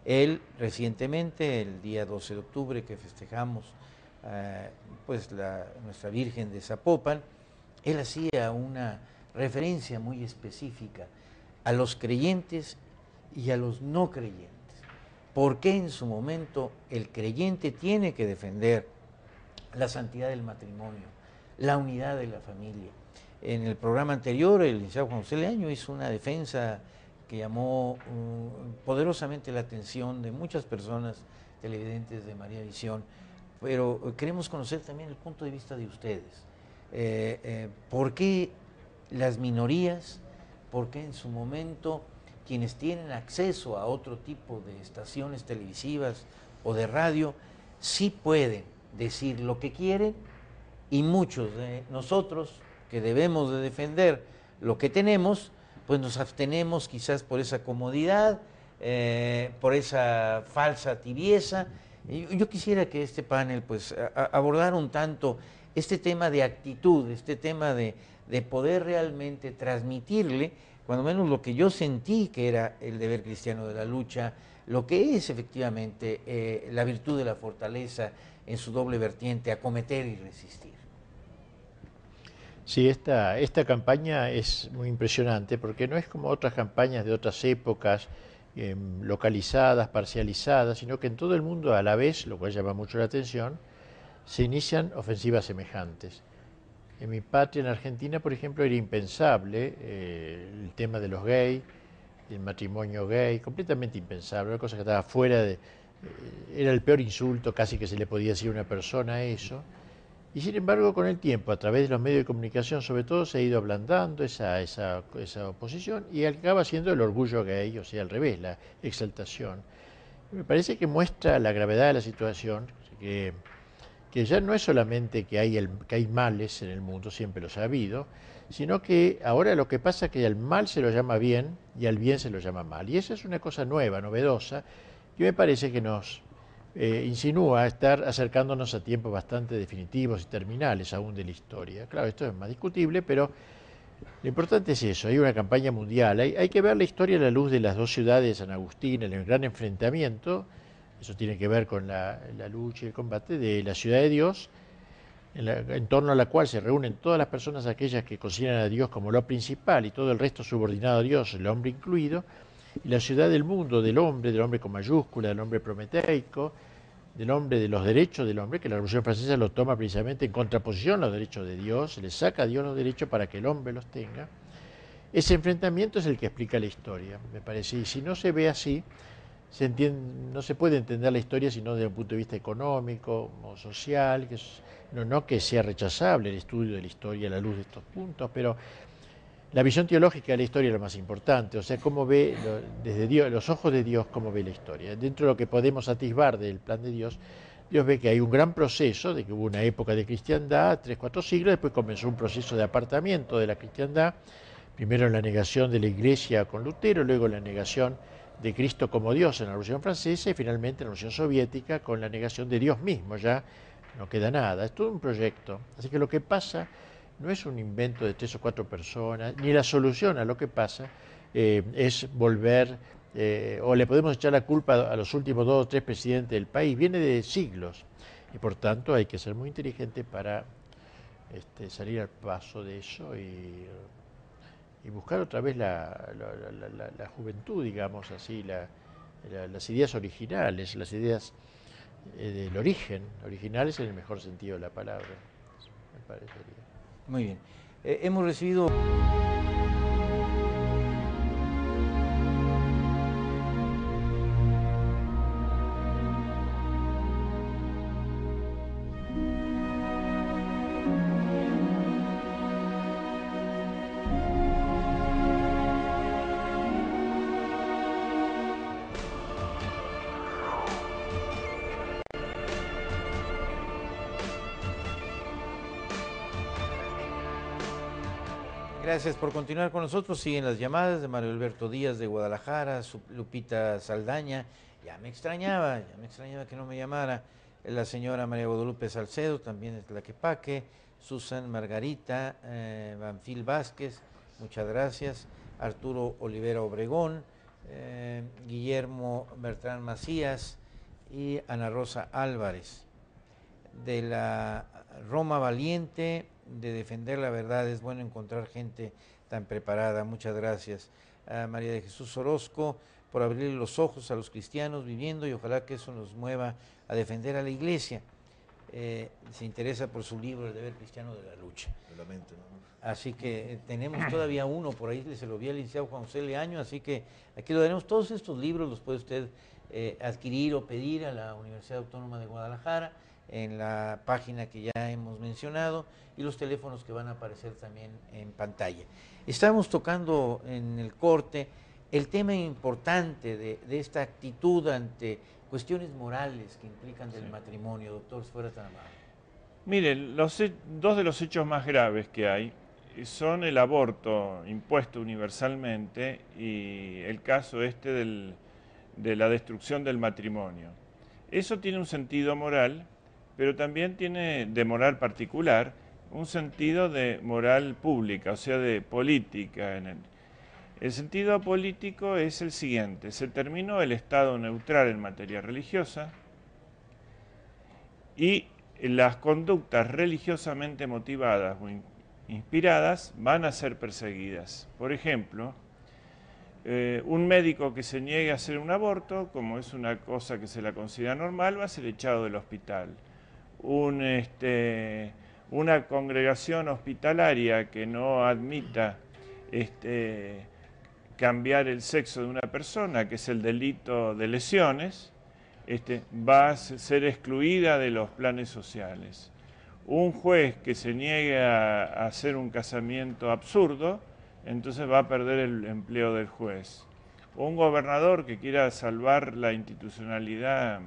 Él recientemente, el día 12 de octubre que festejamos pues nuestra Virgen de Zapopan, él hacía una referencia muy específica a los creyentes y a los no creyentes. ¿Por qué en su momento el creyente tiene que defender la santidad del matrimonio, la unidad de la familia? En el programa anterior, el licenciado Juan José Leaño hizo una defensa que llamó poderosamente la atención de muchas personas televidentes de María Visión, pero queremos conocer también el punto de vista de ustedes. ¿Por qué las minorías, por qué en su momento quienes tienen acceso a otro tipo de estaciones televisivas o de radio sí pueden decir lo que quieren y muchos de nosotros que debemos de defender lo que tenemos, pues nos abstenemos quizás por esa comodidad, por esa falsa tibieza? Yo quisiera que este panel pues abordara un tanto este tema de actitud, este tema de poder realmente transmitirle, cuando menos lo que yo sentí que era el deber cristiano de la lucha, lo que es efectivamente la virtud de la fortaleza en su doble vertiente, acometer y resistir. Sí, esta campaña es muy impresionante porque no es como otras campañas de otras épocas, localizadas, parcializadas, sino que en todo el mundo a la vez, lo cual llama mucho la atención, se inician ofensivas semejantes. En mi patria, en Argentina, por ejemplo, era impensable el tema de los gays, el matrimonio gay, completamente impensable, una cosa que estaba fuera de... era el peor insulto casi que se le podía decir a una persona eso. Y sin embargo, con el tiempo, a través de los medios de comunicación, sobre todo, se ha ido ablandando esa oposición y acaba siendo el orgullo gay, o sea, al revés, la exaltación. Me parece que muestra la gravedad de la situación, que ya no es solamente que hay males en el mundo, siempre los ha habido, sino que ahora lo que pasa es que al mal se lo llama bien y al bien se lo llama mal. Y esa es una cosa nueva, novedosa, que me parece que nos insinúa estar acercándonos a tiempos bastante definitivos y terminales aún de la historia. Claro, esto es más discutible, pero lo importante es eso, hay una campaña mundial, hay que ver la historia a la luz de las dos ciudades de San Agustín, el gran enfrentamiento, eso tiene que ver con la lucha y el combate de la ciudad de Dios, en torno a la cual se reúnen todas las personas aquellas que consideran a Dios como lo principal y todo el resto subordinado a Dios, el hombre incluido, y la ciudad del mundo, del hombre con mayúscula, del hombre prometeico, del hombre, de los derechos del hombre, que la Revolución Francesa lo toma precisamente en contraposición a los derechos de Dios, se le saca a Dios los derechos para que el hombre los tenga. Ese enfrentamiento es el que explica la historia, me parece, y si no se ve así, no se puede entender la historia sino desde un punto de vista económico o social, no que sea rechazable el estudio de la historia a la luz de estos puntos, pero la visión teológica de la historia es lo más importante, o sea, cómo ve desde Dios, los ojos de Dios, cómo ve la historia. Dentro de lo que podemos atisbar del plan de Dios, Dios ve que hay un gran proceso, de que hubo una época de cristiandad, 3-4 siglos, después comenzó un proceso de apartamiento de la cristiandad, primero en la negación de la Iglesia con Lutero, luego la negación de Cristo como Dios en la Revolución Francesa y finalmente en la Revolución Soviética con la negación de Dios mismo, ya no queda nada, es todo un proyecto. Así que lo que pasa no es un invento de 3 o 4 personas, ni la solución a lo que pasa es volver, o le podemos echar la culpa a los últimos 2 o 3 presidentes del país, viene de siglos, y por tanto hay que ser muy inteligente para salir al paso de eso y buscar otra vez la juventud, digamos así, las ideas originales, las ideas del origen, originales en el mejor sentido de la palabra, me parecería. Muy bien. Hemos recibido... Gracias por continuar con nosotros. Siguen las llamadas de Mario Alberto Díaz de Guadalajara, Lupita Saldaña. Ya me extrañaba que no me llamara. La señora María Guadalupe Salcedo, también de Tlaquepaque. Susan Margarita, Banfil Vázquez, muchas gracias. Arturo Olivera Obregón, Guillermo Bertrán Macías y Ana Rosa Álvarez. De la Roma Valiente, de defender la verdad, es bueno encontrar gente tan preparada. Muchas gracias. A María de Jesús Orozco, por abrir los ojos a los cristianos viviendo, y ojalá que eso nos mueva a defender a la Iglesia. Se interesa por su libro El deber cristiano de la lucha. Lamento, ¿no? Así que tenemos todavía uno por ahí, se lo vi al licenciado Juan José Leaño, así que aquí lo daremos. Todos estos libros los puede usted adquirir o pedir a la Universidad Autónoma de Guadalajara en la página que ya hemos mencionado, y los teléfonos que van a aparecer también en pantalla. Estamos tocando en el corte el tema importante de esta actitud ante cuestiones morales que implican del matrimonio. Doctor, si fuera tan amable. Mire, dos de los hechos más graves que hay son el aborto impuesto universalmente y el caso de la destrucción del matrimonio. Eso tiene un sentido moral, pero también tiene de moral particular un sentido de moral pública, o sea, de política. El sentido político es el siguiente: se terminó el Estado neutral en materia religiosa y las conductas religiosamente motivadas o inspiradas van a ser perseguidas. Por ejemplo, un médico que se niegue a hacer un aborto, como es una cosa que se la considera normal, va a ser echado del hospital. Una congregación hospitalaria que no admita cambiar el sexo de una persona, que es el delito de lesiones, va a ser excluida de los planes sociales. Un juez que se niegue a hacer un casamiento absurdo, entonces va a perder el empleo del juez. Un gobernador que quiera salvar la institucionalidad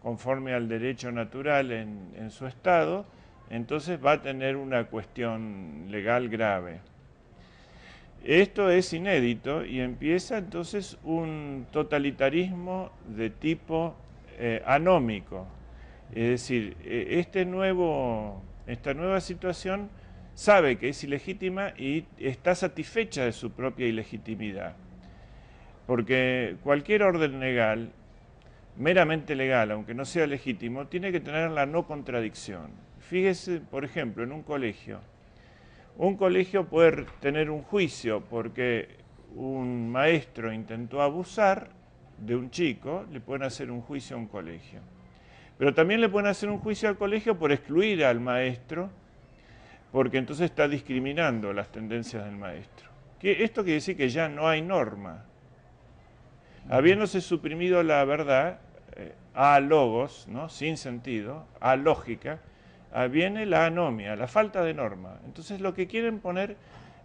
conforme al derecho natural en su estado, entonces va a tener una cuestión legal grave. Esto es inédito y empieza entonces un totalitarismo de tipo anómico. Es decir, esta nueva situación sabe que es ilegítima y está satisfecha de su propia ilegitimidad. Porque cualquier orden legal, meramente legal, aunque no sea legítimo, tiene que tener la no contradicción. Fíjese, por ejemplo, en un colegio. Un colegio puede tener un juicio porque un maestro intentó abusar de un chico, le pueden hacer un juicio a un colegio. Pero también le pueden hacer un juicio al colegio por excluir al maestro, porque entonces está discriminando las tendencias del maestro. Esto quiere decir que ya no hay norma. Habiéndose suprimido la verdad, a logos, ¿no? Sin sentido, a lógica, viene la anomia, la falta de norma. Entonces lo que quieren poner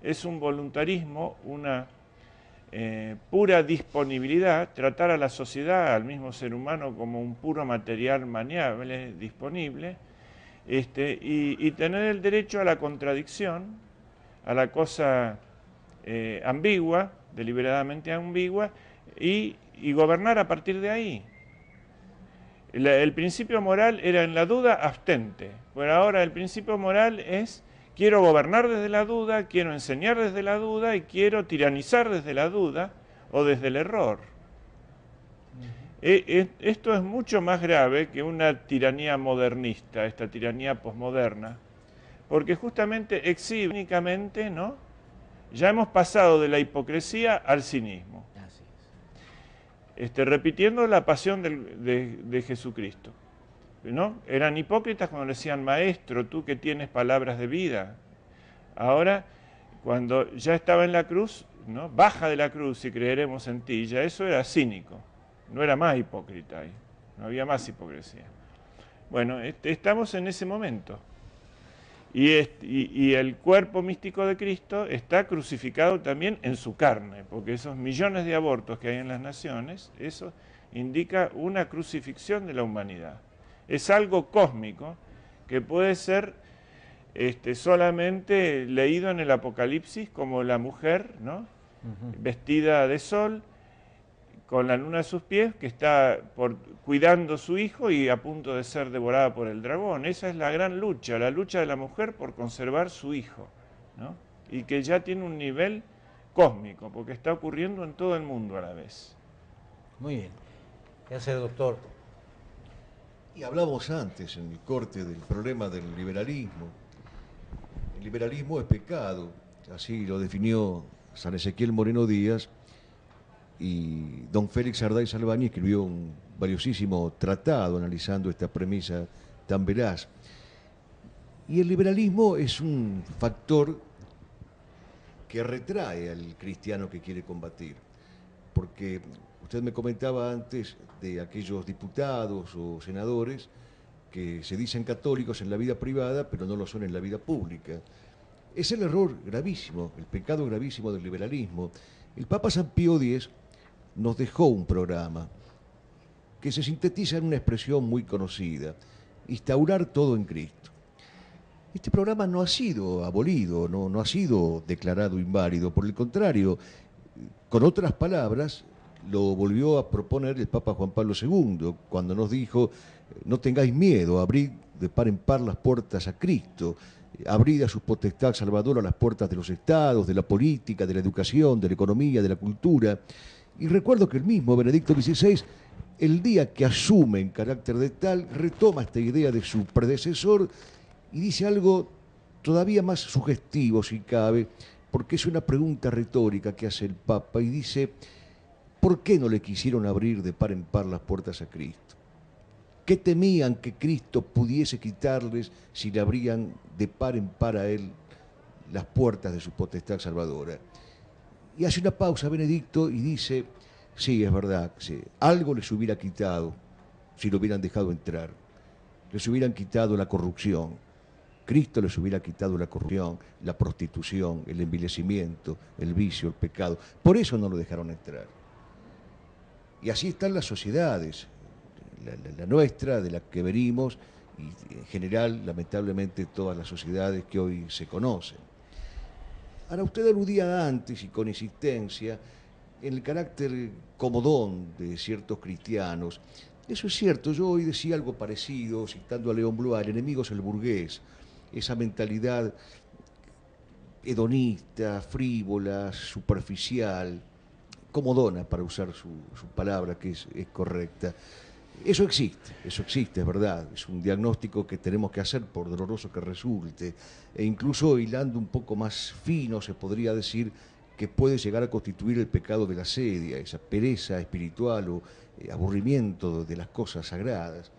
es un voluntarismo, una pura disponibilidad, tratar a la sociedad, al mismo ser humano, como un puro material maniable, disponible, y tener el derecho a la contradicción, a la cosa ambigua, deliberadamente ambigua, y gobernar a partir de ahí. El principio moral era en la duda, abstente. Pero ahora el principio moral es: quiero gobernar desde la duda, quiero enseñar desde la duda y quiero tiranizar desde la duda o desde el error. Esto es mucho más grave que una tiranía modernista, esta tiranía posmoderna, porque justamente exhibe únicamente, ¿no? Ya hemos pasado de la hipocresía al cinismo. Repitiendo la pasión de Jesucristo, ¿no? Eran hipócritas cuando le decían: maestro, tú que tienes palabras de vida. Ahora, cuando ya estaba en la cruz, ¿no? Baja de la cruz y creeremos en ti. Ya eso era cínico, no era más hipócrita ahí, no había más hipocresía. Bueno, estamos en ese momento. Y el cuerpo místico de Cristo está crucificado también en su carne, porque esos millones de abortos que hay en las naciones, eso indica una crucifixión de la humanidad. Es algo cósmico que puede ser solamente leído en el Apocalipsis como la mujer, ¿no? Vestida de sol, con la luna a sus pies, que está cuidando a su hijo y a punto de ser devorada por el dragón. Esa es la gran lucha, la lucha de la mujer por conservar su hijo, ¿no? Y que ya tiene un nivel cósmico, porque está ocurriendo en todo el mundo a la vez. Muy bien. ¿Qué hace el doctor? Y hablamos antes en el corte del problema del liberalismo. El liberalismo es pecado, así lo definió San Ezequiel Moreno Díaz, y don Félix Ardáiz Albani escribió un valiosísimo tratado analizando esta premisa tan veraz. Y el liberalismo es un factor que retrae al cristiano que quiere combatir, porque usted me comentaba antes de aquellos diputados o senadores que se dicen católicos en la vida privada, pero no lo son en la vida pública. Es el error gravísimo, el pecado gravísimo del liberalismo. El Papa San Pío X nos dejó un programa que se sintetiza en una expresión muy conocida: instaurar todo en Cristo. Este programa no ha sido abolido, no ha sido declarado inválido, por el contrario, con otras palabras, lo volvió a proponer el Papa Juan Pablo II, cuando nos dijo: no tengáis miedo, abrid de par en par las puertas a Cristo, abrid a su potestad salvadora las puertas de los estados, de la política, de la educación, de la economía, de la cultura. Y recuerdo que el mismo Benedicto XVI, el día que asume en carácter de tal, retoma esta idea de su predecesor y dice algo todavía más sugestivo, si cabe, porque es una pregunta retórica que hace el Papa y dice: ¿por qué no le quisieron abrir de par en par las puertas a Cristo? ¿Qué temían que Cristo pudiese quitarles si le abrían de par en par a Él las puertas de su potestad salvadora? Y hace una pausa Benedicto y dice: sí, es verdad, sí, algo les hubiera quitado si lo hubieran dejado entrar. Les hubieran quitado la corrupción. Cristo les hubiera quitado la corrupción, la prostitución, el envilecimiento, el vicio, el pecado. Por eso no lo dejaron entrar. Y así están las sociedades, la nuestra, de la que venimos, y en general, lamentablemente, todas las sociedades que hoy se conocen. Ahora, usted aludía antes, y con insistencia, en el carácter comodón de ciertos cristianos. Eso es cierto, yo hoy decía algo parecido, citando a León Blois: el enemigo es el burgués, esa mentalidad hedonista, frívola, superficial, comodona, para usar su palabra, que es correcta. Eso existe, es verdad, es un diagnóstico que tenemos que hacer, por doloroso que resulte, e incluso hilando un poco más fino se podría decir que puede llegar a constituir el pecado de la asedia, esa pereza espiritual o aburrimiento de las cosas sagradas.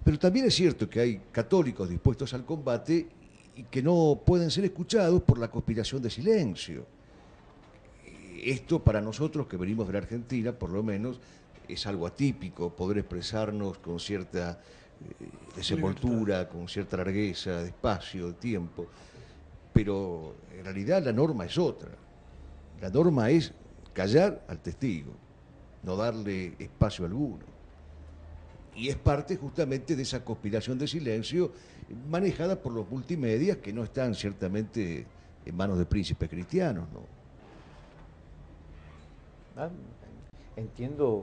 Pero también es cierto que hay católicos dispuestos al combate y que no pueden ser escuchados por la conspiración de silencio. Esto, para nosotros que venimos de la Argentina, por lo menos, es algo atípico, poder expresarnos con cierta desenvoltura, con cierta largueza de espacio, de tiempo. Pero en realidad la norma es otra. La norma es callar al testigo, no darle espacio alguno. Y es parte justamente de esa conspiración de silencio manejada por los multimedias, que no están ciertamente en manos de príncipes cristianos, ¿no? Entiendo